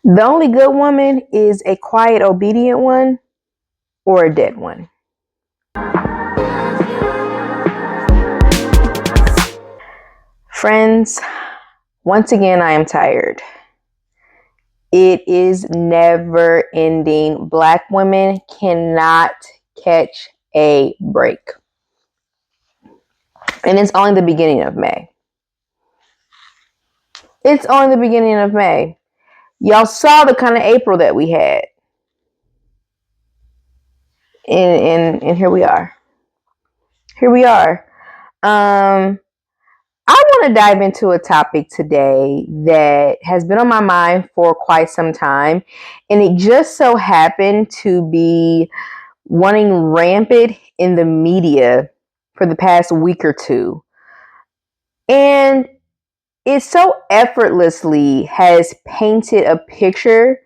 The only good woman is a quiet, obedient one or a dead one. Friends, once again, I am tired. It is never ending. Black women cannot catch a break. And it's only the beginning of May. It's only the beginning of May. Y'all saw the kind of April that we had. And here we are. Here we are. I want to dive into a topic today that has been on my mind for quite some time, and it just so happened to be running rampant in the media for the past week or two. And it so effortlessly has painted a picture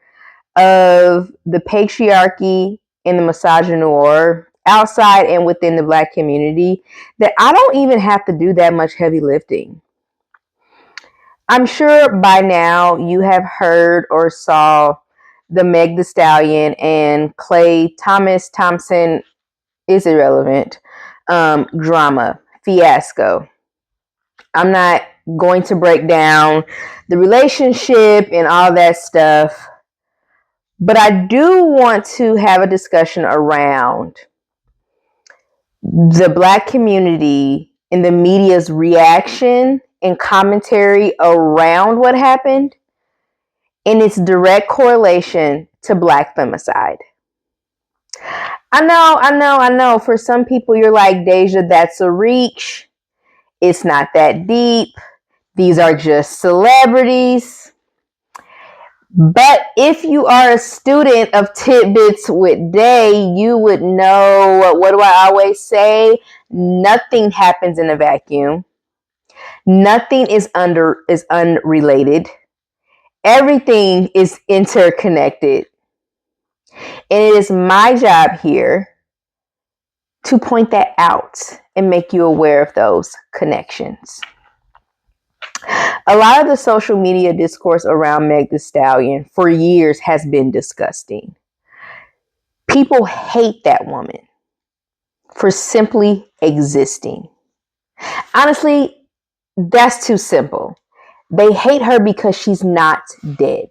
of the patriarchy and the misogynoir outside and within the Black community that I don't even have to do that much heavy lifting. I'm sure by now you have heard or saw the Meg Thee Stallion and Clay Thompson is irrelevant drama fiasco. I'm not going to break down the relationship and all that stuff, but I do want to have a discussion around the Black community and the media's reaction and commentary around what happened in its direct correlation to Black femicide. I know. For some people, you're like, Deja, that's a reach. It's not that deep. These are just celebrities. But if you are a student of Tidbits with Day, you would know, what do I always say? Nothing happens in a vacuum. Nothing is unrelated. Everything is interconnected. And it is my job here to point that out and make you aware of those connections. A lot of the social media discourse around Meg Thee Stallion for years has been disgusting. People hate that woman for simply existing. Honestly, that's too simple. They hate her because she's not dead.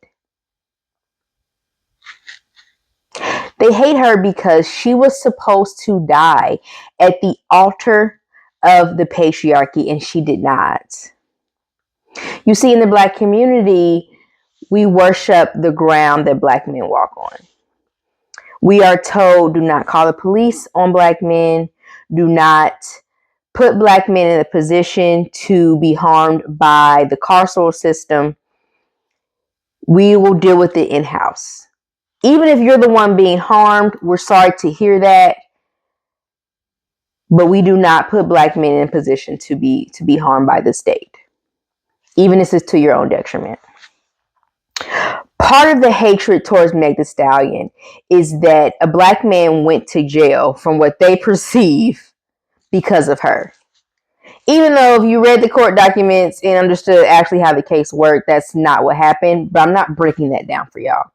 They hate her because she was supposed to die at the altar of the patriarchy and she did not. You see, in the Black community, we worship the ground that Black men walk on. We are told, do not call the police on Black men. Do not put Black men in a position to be harmed by the carceral system. We will deal with it in-house. Even if you're the one being harmed, we're sorry to hear that. But we do not put Black men in a position to be harmed by the state, even if it's to your own detriment. Part of the hatred towards Meg Thee Stallion is that a Black man went to jail from what they perceive because of her. Even though if you read the court documents and understood actually how the case worked, that's not what happened. But I'm not breaking that down for y'all.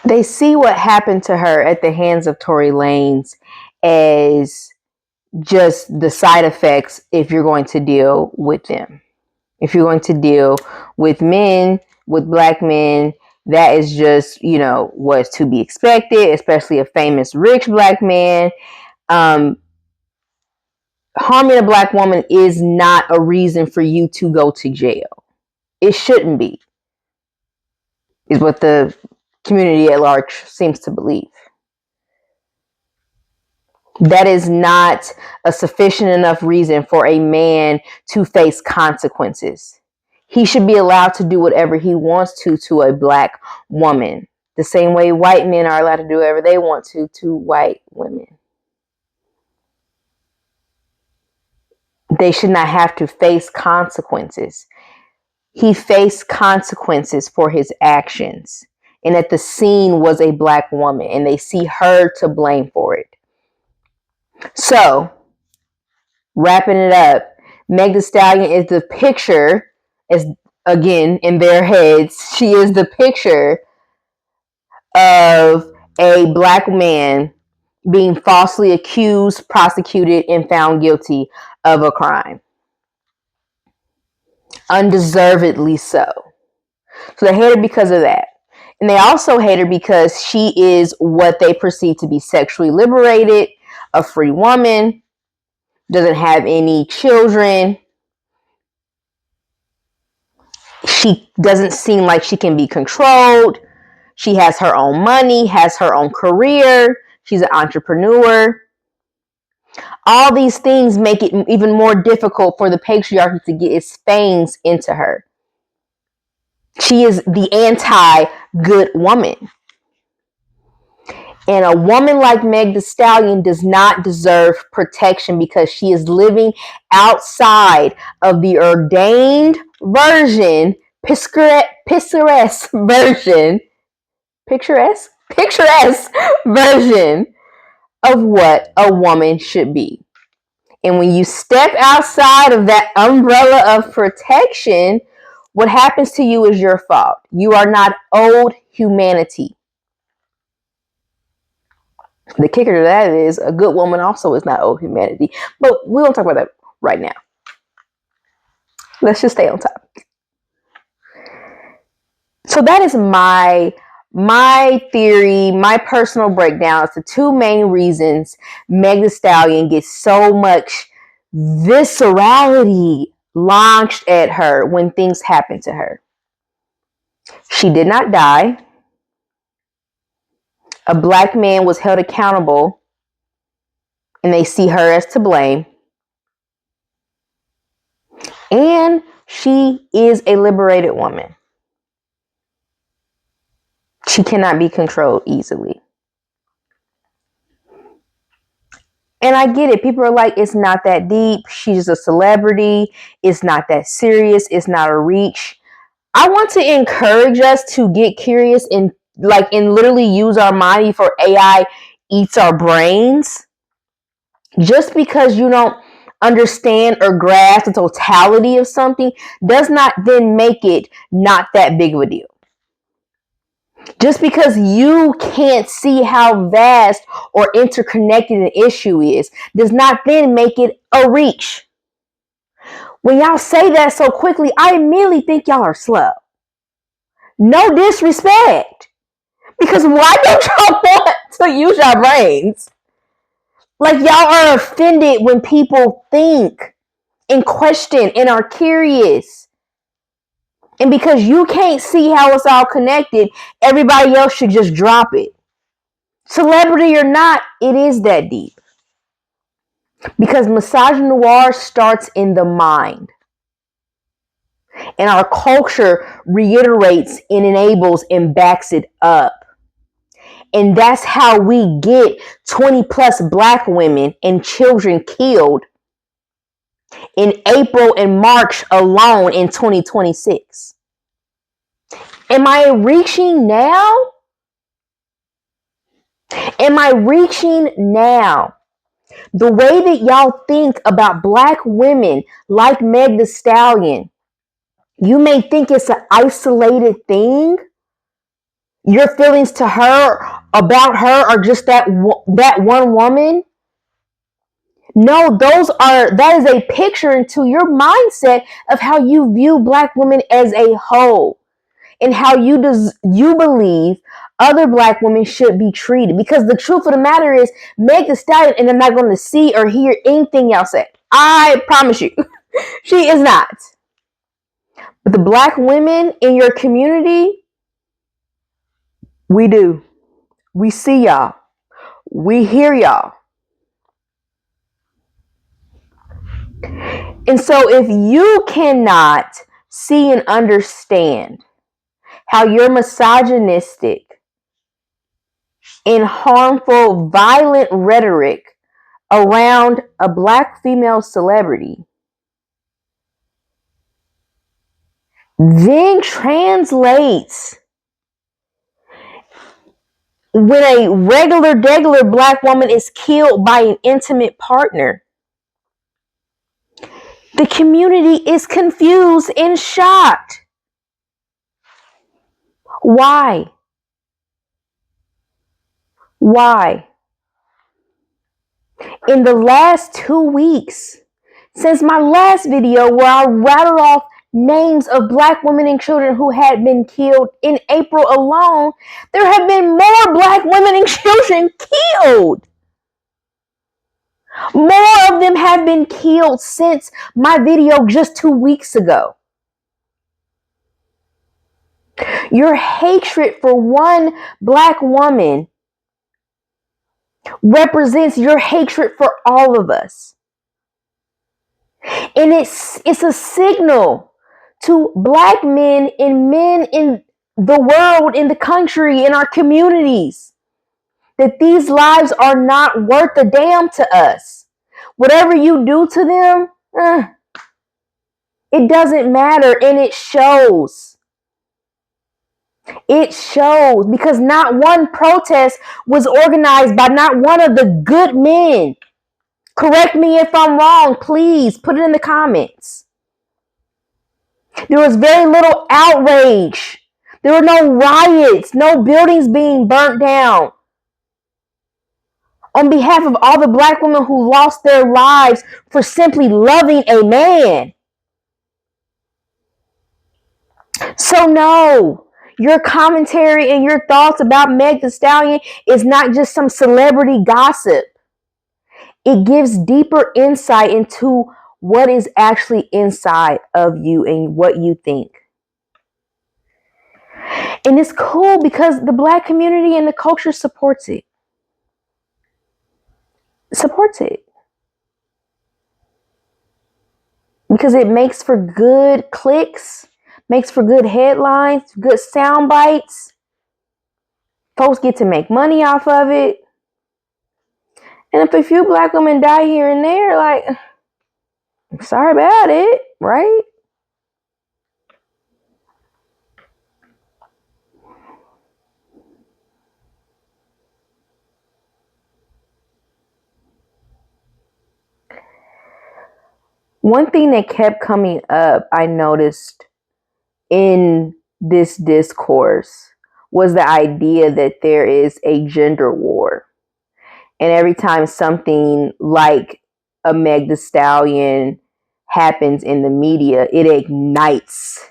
They see what happened to her at the hands of Tory Lanez as just the side effects if you're going to deal with them. If you're going to deal with men, with Black men, that is just, what's to be expected, especially a famous rich Black man. Harming a Black woman is not a reason for you to go to jail. It shouldn't be, is what the community at large seems to believe. That is not a sufficient enough reason for a man to face consequences. He should be allowed to do whatever he wants to a Black woman, the same way white men are allowed to do whatever they want to white women. They should not have to face consequences. He faced consequences for his actions, and at the scene was a Black woman, and they see her to blame for it. So, wrapping it up, Meg Thee Stallion is the picture again, in their heads, she is the picture of a black man being falsely accused, prosecuted, and found guilty of a crime. Undeservedly so. So they hate her because of that. And they also hate her because she is what they perceive to be sexually liberated, a free woman, doesn't have any children. She doesn't seem like she can be controlled. She has her own money, has her own career. She's an entrepreneur. All these things make it even more difficult for the patriarchy to get its fangs into her. She is the anti-good woman. And a woman like Meg Thee Stallion does not deserve protection because she is living outside of the ordained version, picturesque version version of what a woman should be. And when you step outside of that umbrella of protection, what happens to you is your fault. You are not owed humanity. The kicker to that is a good woman also is not owed humanity. But we won't talk about that right now. Let's just stay on topic. So that is my theory, my personal breakdown as the two main reasons Meg Thee Stallion gets so much viscerality launched at her when things happen to her. She did not die. A black man was held accountable, and they see her as to blame. And she is a liberated woman. She cannot be controlled easily. And I get it. People are like, it's not that deep. She's a celebrity. It's not that serious. It's not a reach. I want to encourage us to get curious and literally use our mind before AI eats our brains. Just because you don't understand or grasp the totality of something does not then make it not that big of a deal. Just because you can't see how vast or interconnected an issue is does not then make it a reach. When y'all say that so quickly, I immediately think y'all are slow. No disrespect. Because why don't y'all want to use your brains? Like y'all are offended when people think and question and are curious. And because you can't see how it's all connected, everybody else should just drop it. Celebrity or not, it is that deep. Because misogynoir starts in the mind. And our culture reiterates and enables and backs it up. And that's how we get 20 plus black women and children killed in April and March alone in 2026. Am I reaching now? Am I reaching now? The way that y'all think about black women like Meg Thee Stallion, you may think it's an isolated thing. Your feelings to her, about her, are just that one woman. No, that is a picture into your mindset of how you view black women as a whole and how you believe other black women should be treated. Because the truth of the matter is, Meg Thee Stallion, and I'm not going to see or hear anything y'all say. I promise you, she is not. But the black women in your community, we do. We see y'all. We hear y'all. And so if you cannot see and understand how your misogynistic and harmful, violent rhetoric around a black female celebrity then translates when a regular black woman is killed by an intimate partner, the community is confused and shocked. Why? Why? In the last 2 weeks, since my last video where I rattled off names of Black women and children who had been killed in April alone, there have been more Black women and children killed. More of them have been killed since my video just 2 weeks ago. Your hatred for one Black woman represents your hatred for all of us. And it's a signal to Black men and men in the world, in the country, in our communities, that these lives are not worth a damn to us. Whatever you do to them, it doesn't matter, and it shows. It shows because not one protest was organized by not one of the good men. Correct me if I'm wrong, please put it in the comments. There was very little outrage. There were no riots, no buildings being burnt down. On behalf of all the Black women who lost their lives for simply loving a man. So no, your commentary and your thoughts about Meg Thee Stallion is not just some celebrity gossip. It gives deeper insight into what is actually inside of you and what you think. And it's cool because the Black community and the culture supports it. Supports it. Because it makes for good clicks, makes for good headlines, good sound bites. Folks get to make money off of it. And if a few Black women die here and there, like, sorry about it, right? One thing that kept coming up, I noticed in this discourse, was the idea that there is a gender war. And every time something like a Meg Thee Stallion happens in the media, it ignites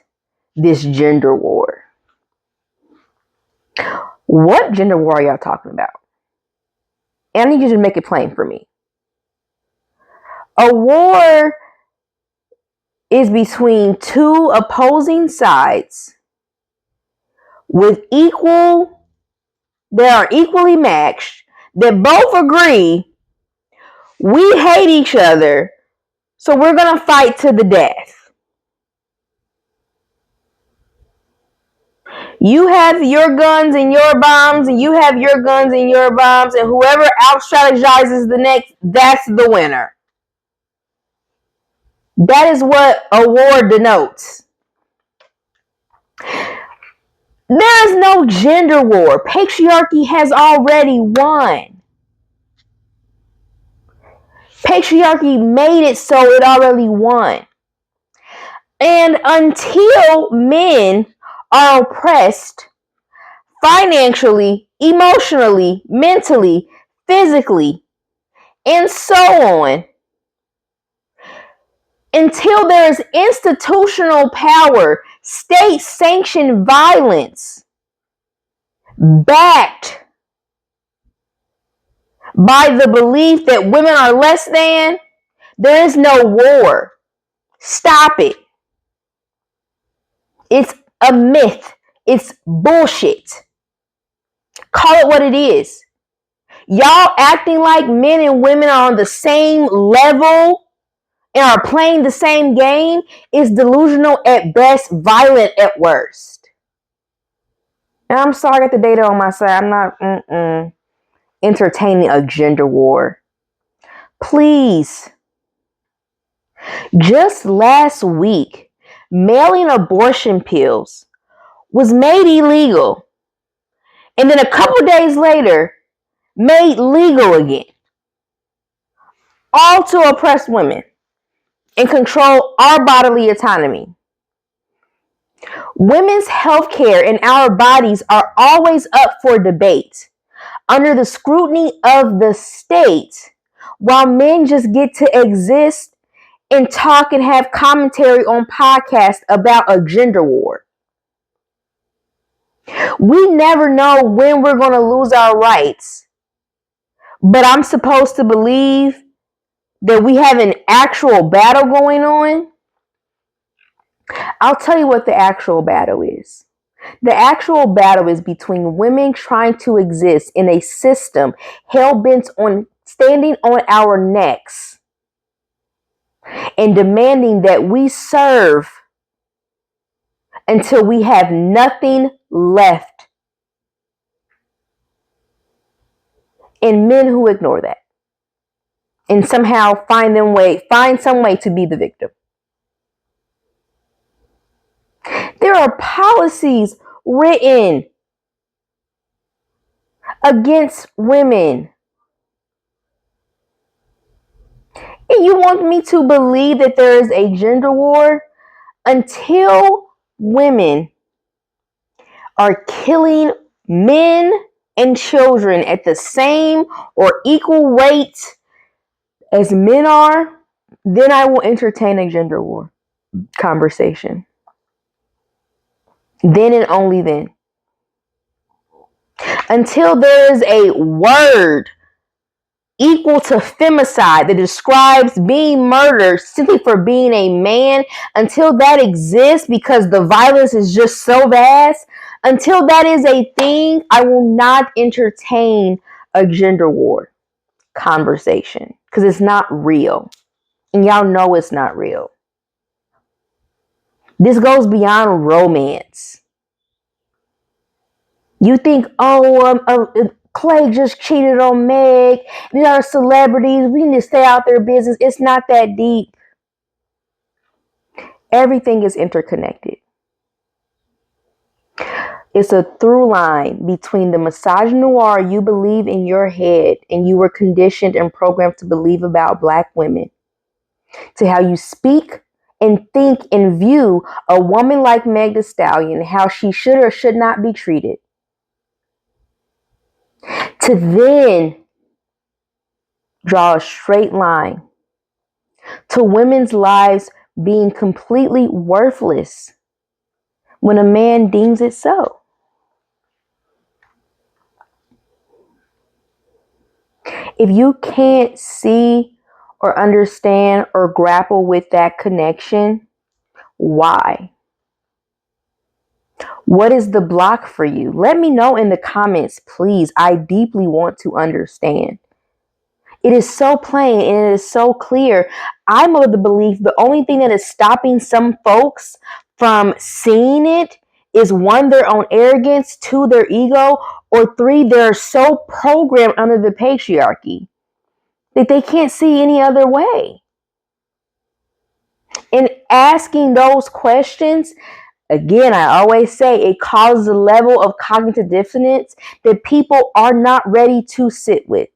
this gender war. What gender war are y'all talking about? And I need you to make it plain for me. A war is between two opposing sides with they are equally matched, that both agree we hate each other, so we're going to fight to the death. You have your guns and your bombs, and you have your guns and your bombs, and whoever out strategizes the next, that's the winner. That is what a war denotes. There is no gender war. Patriarchy has already won. Patriarchy made it so it already won. And until men are oppressed financially, emotionally, mentally, physically, and so on, until there is institutional power, state-sanctioned violence, backed by the belief that women are less than, there is no war. Stop it. It's a myth. It's bullshit. Call it what it is. Y'all acting like men and women are on the same level and are playing the same game is delusional at best, violent at worst. And I'm sorry I got the data on my side. I'm not entertaining a gender war. Please. Just last week, mailing abortion pills was made illegal. And then a couple days later, made legal again. All to oppress women and control our bodily autonomy. Women's health care and our bodies are always up for debate under the scrutiny of the state, while men just get to exist and talk and have commentary on podcasts about a gender war. We never know when we're going to lose our rights, but I'm supposed to believe that we have an actual battle going on. I'll tell you what the actual battle is. The actual battle is between women trying to exist in a system hell-bent on standing on our necks and demanding that we serve until we have nothing left, and men who ignore that and somehow find some way to be the victim. There are policies written against women. And you want me to believe that there is a gender war until women are killing men and children at the same or equal rate as men are, then I will entertain a gender war conversation. Then and only then. Until there is a word equal to femicide that describes being murdered simply for being a man, until that exists because the violence is just so vast, until that is a thing, I will not entertain a gender war conversation because it's not real. And y'all know it's not real. This goes beyond romance. You think, Clay just cheated on Meg. These are celebrities. We need to stay out their business. It's not that deep. Everything is interconnected. It's a through line between the misogynoir you believe in your head and you were conditioned and programmed to believe about Black women, to how you speak and think and view a woman like Meg Thee Stallion, how she should or should not be treated, to then draw a straight line to women's lives being completely worthless when a man deems it so. If you can't see or understand or grapple with that connection, why? What is the block for you? Let me know in the comments, please. I deeply want to understand. It is so plain and it is so clear. I'm of the belief the only thing that is stopping some folks from seeing it is, one, their own arrogance, two, their ego, or three, they're so programmed under the patriarchy that they can't see any other way. And asking those questions, again, I always say it causes a level of cognitive dissonance that people are not ready to sit with.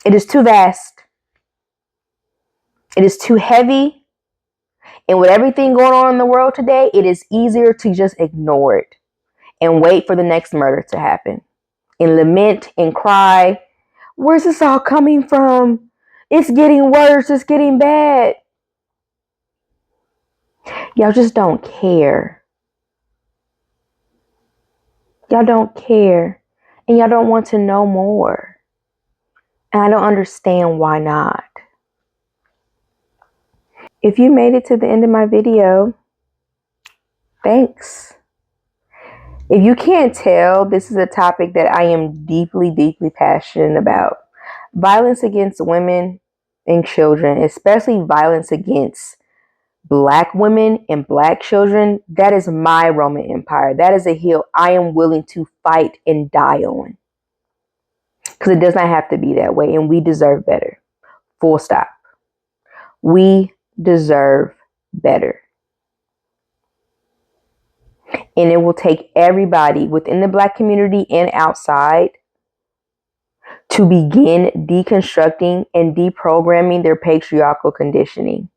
It is too vast. It is too heavy. And with everything going on in the world today, it is easier to just ignore it and wait for the next murder to happen and lament and cry. Where's this all coming from? It's getting worse. It's getting bad. Y'all just don't care. Y'all don't care. And y'all don't want to know more. And I don't understand why not. If you made it to the end of my video, thanks. If you can't tell, this is a topic that I am deeply, deeply passionate about. Violence against women and children, especially violence against Black women and Black children, that is my Roman Empire. That is a hill I am willing to fight and die on. Because it does not have to be that way, and we deserve better. Full stop. We deserve better. And it will take everybody within the Black community and outside to begin deconstructing and deprogramming their patriarchal conditioning.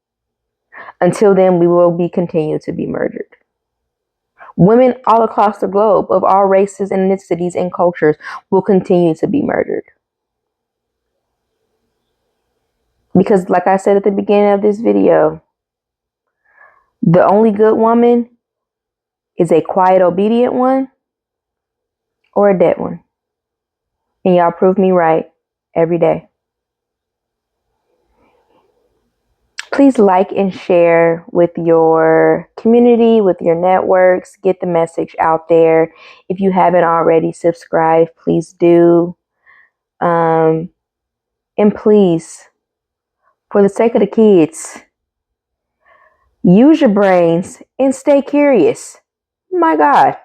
Until then, we will continue to be murdered. Women all across the globe of all races and ethnicities and cultures will continue to be murdered. Because like I said at the beginning of this video, the only good woman is a quiet, obedient one or a dead one. And y'all prove me right every day. Please like and share with your community, with your networks. Get the message out there. If you haven't already subscribed, please do. And please, for the sake of the kids, use your brains and stay curious. My God.